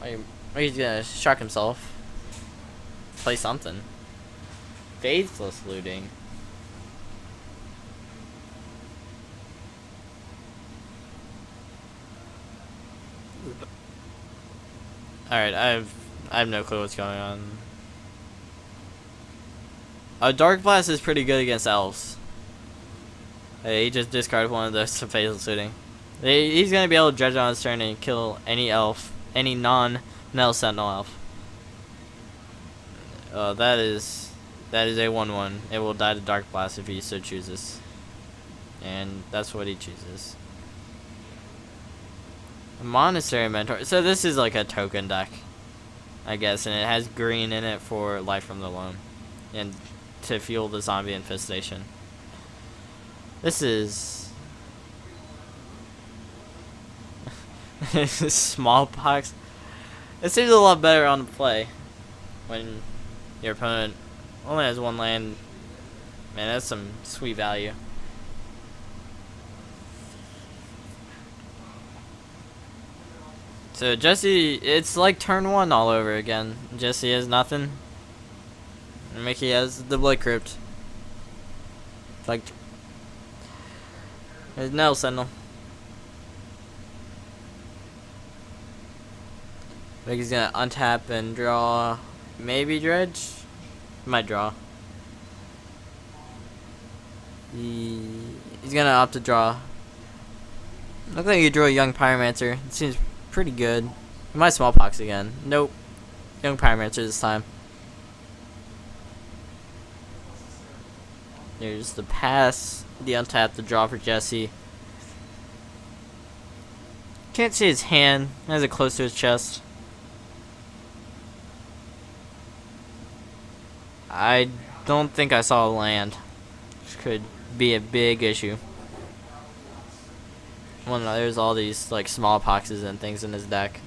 Or he's gonna shock himself. Play something. Faithless looting. Alright, I have no clue what's going on. Dark Blast is pretty good against elves. Hey, he just discarded one of those faithless looting. He's gonna be able to dredge on his turn and kill any elf, any non-Nell Sentinel elf. That is a 1/1. It will die to Dark Blast if he so chooses, and that's what he chooses. A Monastery Mentor. So this is like a token deck, I guess, and it has green in it for Life from the Loam, and to fuel the zombie infestation. This is Smallpox. It seems a lot better on the play when your opponent only has one land. Man, that's some sweet value. So Jesse, it's like turn 1 all over again. Jesse has nothing. And Mickey has the Blood Crypt. Like, there's no Sentinel. Mickey's gonna untap and draw. Maybe dredge. Might draw. He's gonna opt to draw. Looks like you drew a Young Pyromancer. It seems pretty good. He might Smallpox again. Nope. Young Pyromancer this time. There's the pass. The untap, the draw for Jesse. Can't see his hand. Has it close to his chest. I don't think I saw a land. Which could be a big issue. Well, no, there's all these like Smallpoxes and things in his deck.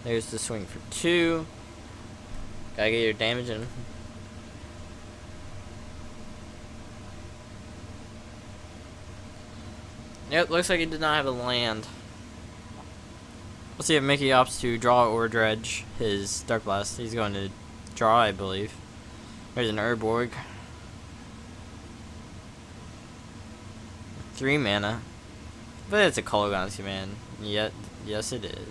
There's the swing for 2. Gotta get your damage in. Yep, looks like he did not have a land. We'll see if Mickey opts to draw or dredge his Dark Blast. He's going to draw, I believe. There's an Urborg. 3 mana. But it's a Kolaghan's command. Yet, yes it is.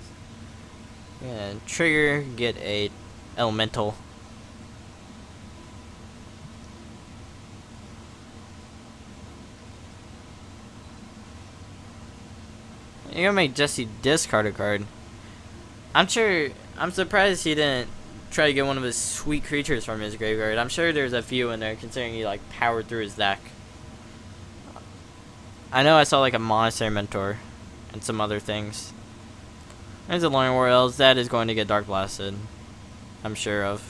And trigger, get a elemental. You're gonna make Jesse discard a card. I'm surprised he didn't try to get one of his sweet creatures from his graveyard. I'm sure there's a few in there, considering he like powered through his deck. I know I saw like a Monastery Mentor and some other things. There's a Lorien War Elves. That is going to get Dark Blasted, I'm sure of.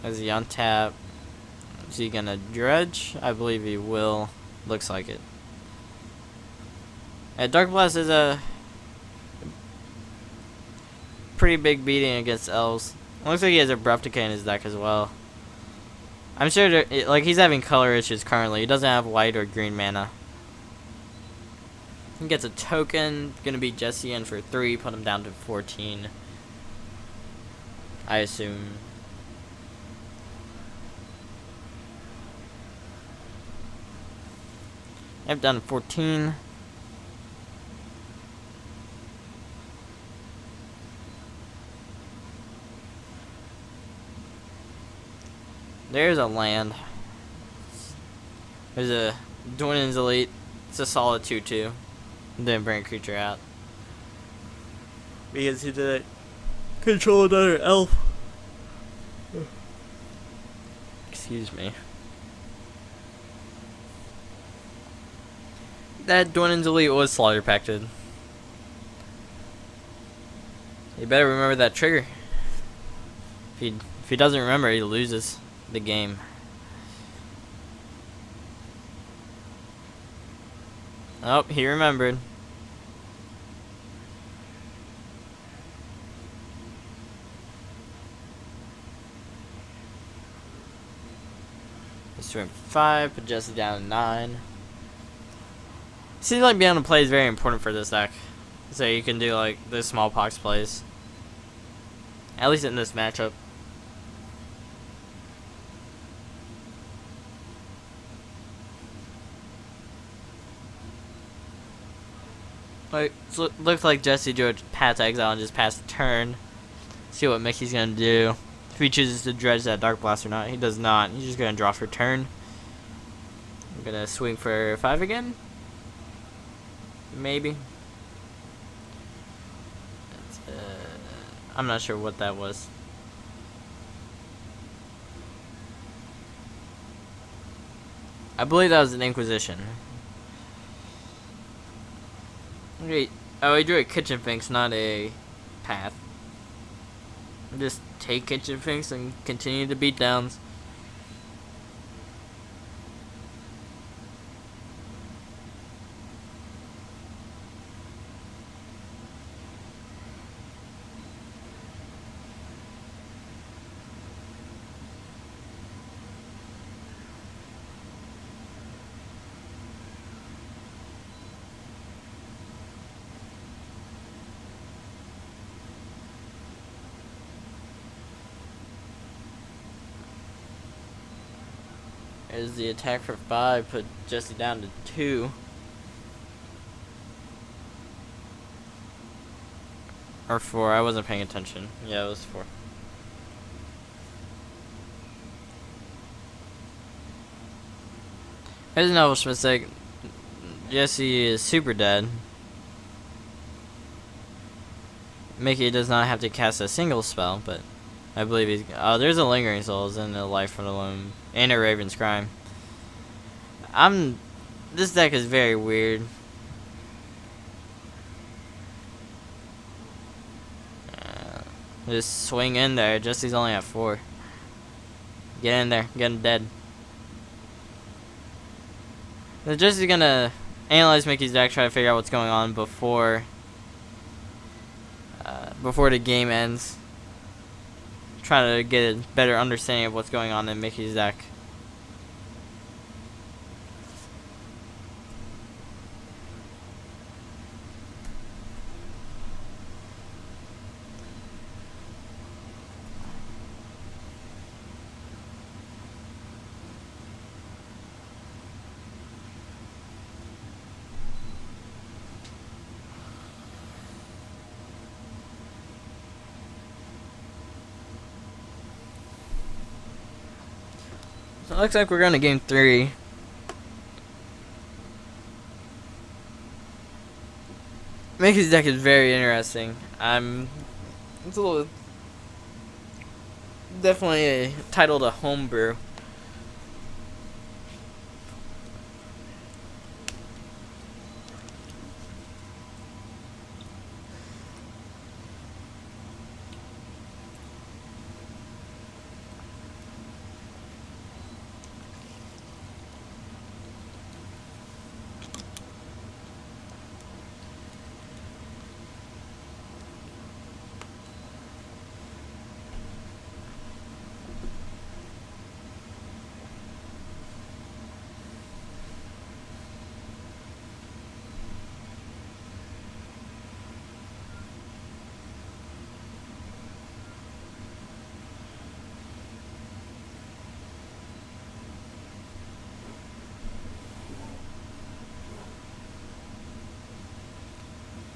As he untap. Is he gonna dredge? I believe he will. Looks like it. Yeah, Dark Blast is a pretty big beating against elves. Looks like he has a Abrupt Decay in his deck as well. I'm sure like he's having color issues currently. He doesn't have white or green mana. He gets a token. Gonna beat Jesse in for 3. Put him down to 14. I assume. Yep, down to 14. There's a land. There's a Dwynen's Elite. It's a solid 2/2. Didn't bring a creature out. Because he didn't control another elf. Excuse me. That Dwynen's Elite was slaughter pacted. You better remember that trigger. If he doesn't remember, he loses the game. Oh, he remembered. Let's swing 5, put Jesse down to 9. Seems like being able to play is very important for this deck. So you can do like the smallpox plays. At least in this matchup. Like, so looks like Jesse drew a Path to Exile and just passed the turn. See what Mickey's gonna do. If he chooses to dredge that Dark Blast or not. He does not. He's just gonna draw for turn. I'm gonna swing for 5 again. Maybe. I'm not sure what that was. I believe that was an Inquisition. Wait. Oh, he drew a Kitchen Finks, not a Path. Just take Kitchen Finks and continue the beatdowns. There's the attack for 5, put Jesse down to 2. Or 4, I wasn't paying attention. Yeah, it was 4. There's an Elvish mistake. Jesse is super dead. Mickey does not have to cast a single spell, but I believe he's... Oh, there's a Lingering Souls and a Life from the Loom. And a Raven's Crime. This deck is very weird. Just swing in there. Jesse's only at 4. Get in there. Get him dead. So Jesse's gonna analyze Mickey's deck, try to figure out what's going on before the game ends. Trying to get a better understanding of what's going on in Mickey's deck. So it looks like we're going to game 3. Mickey's deck is very interesting. It's a little... Definitely titled a homebrew.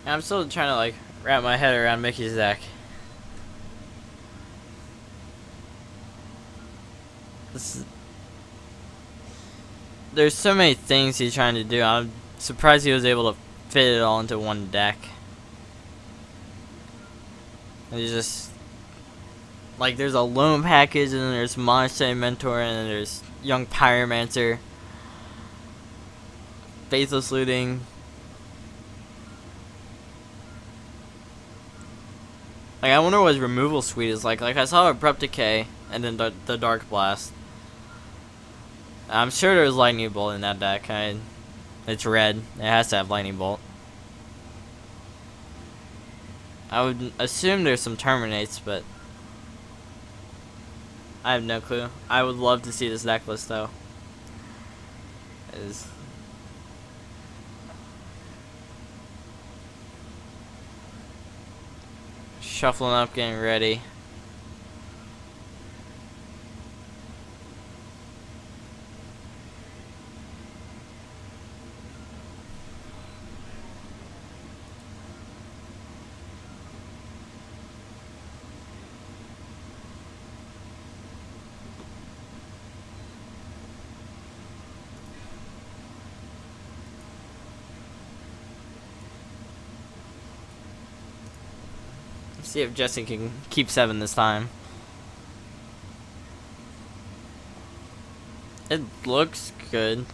I'm still trying to like wrap my head around Mickey's deck. There's so many things he's trying to do. I'm surprised he was able to fit it all into one deck. He's just like, there's a loan package, and then there's Monastery Mentor, and then there's Young Pyromancer, Faithless Looting. Like, I wonder what his removal suite is like. Like, I saw Abrupt Decay, and then the Dark Blast. I'm sure there's Lightning Bolt in that deck. It's red. It has to have Lightning Bolt. I would assume there's some Terminates, but I have no clue. I would love to see this deck list, though. shuffling up, getting ready. See if Jesse can keep 7 this time. It looks good.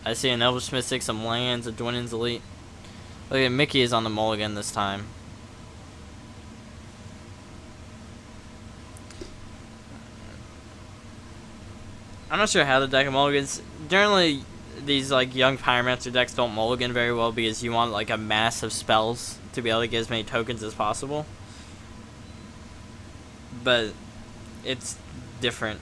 I see an Elvis Mystic, some lands, a Dwinen's Elite. Look at Mickey is on the mulligan this time. I'm not sure how the deck of mulligans. Generally, these like young Pyromancer decks don't mulligan very well because you want like a mass of spells to be able to get as many tokens as possible. But it's different.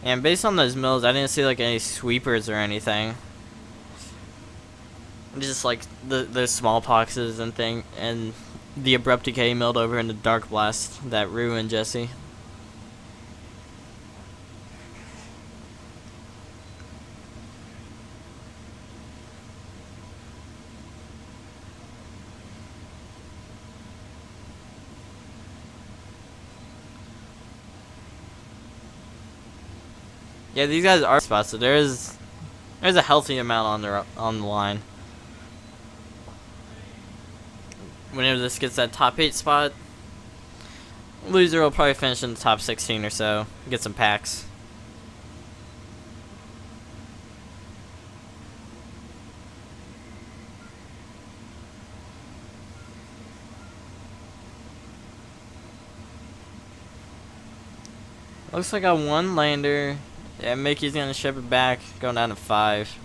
And based on those mills, I didn't see like any sweepers or anything. Just like the smallpoxes and thing, and the abrupt decay milled over into Dark Blast that ruined Jesse. Yeah, these guys are spots, so there's a healthy amount on the line. Whenever this gets that top 8 spot, loser will probably finish in the top 16 or so. Get some packs. Looks like a 1 lander. Yeah, Mickey's gonna ship it back, going down to 5.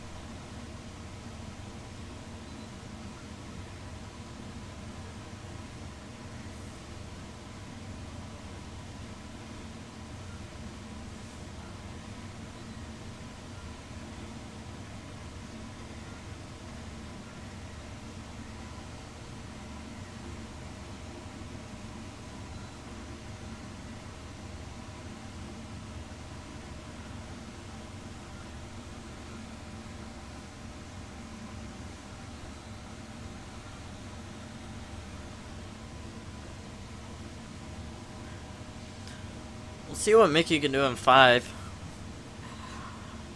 We'll see what Mickey can do in 5.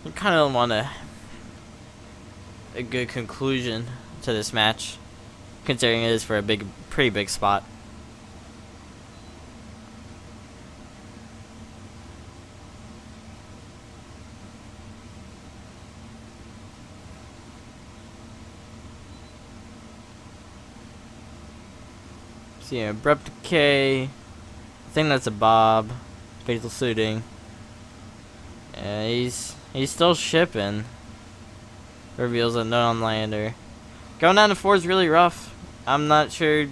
I kind of want a good conclusion to this match, considering it is for a pretty big spot. See, abrupt decay. I think that's a Bob. Fatal suiting. Yeah, he's still shipping. Reveals a non-lander. Going down to 4 is really rough. I'm not sure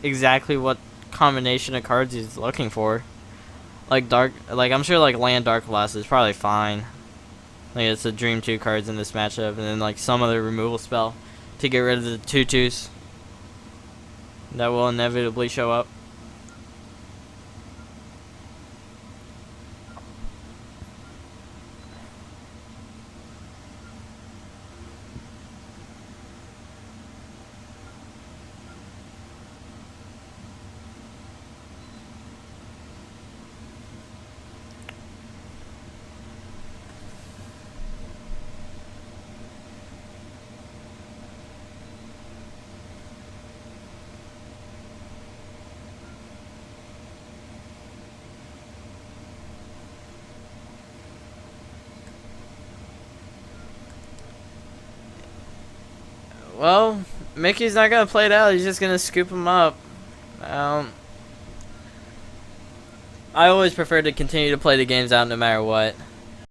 exactly what combination of cards he's looking for. I'm sure like land Dark Blast is probably fine. Like it's the Dream 2 cards in this matchup, and then like some other removal spell to get rid of the 2/2s that will inevitably show up. Well, Mickey's not going to play it out. He's just going to scoop him up. I always prefer to continue to play the games out no matter what.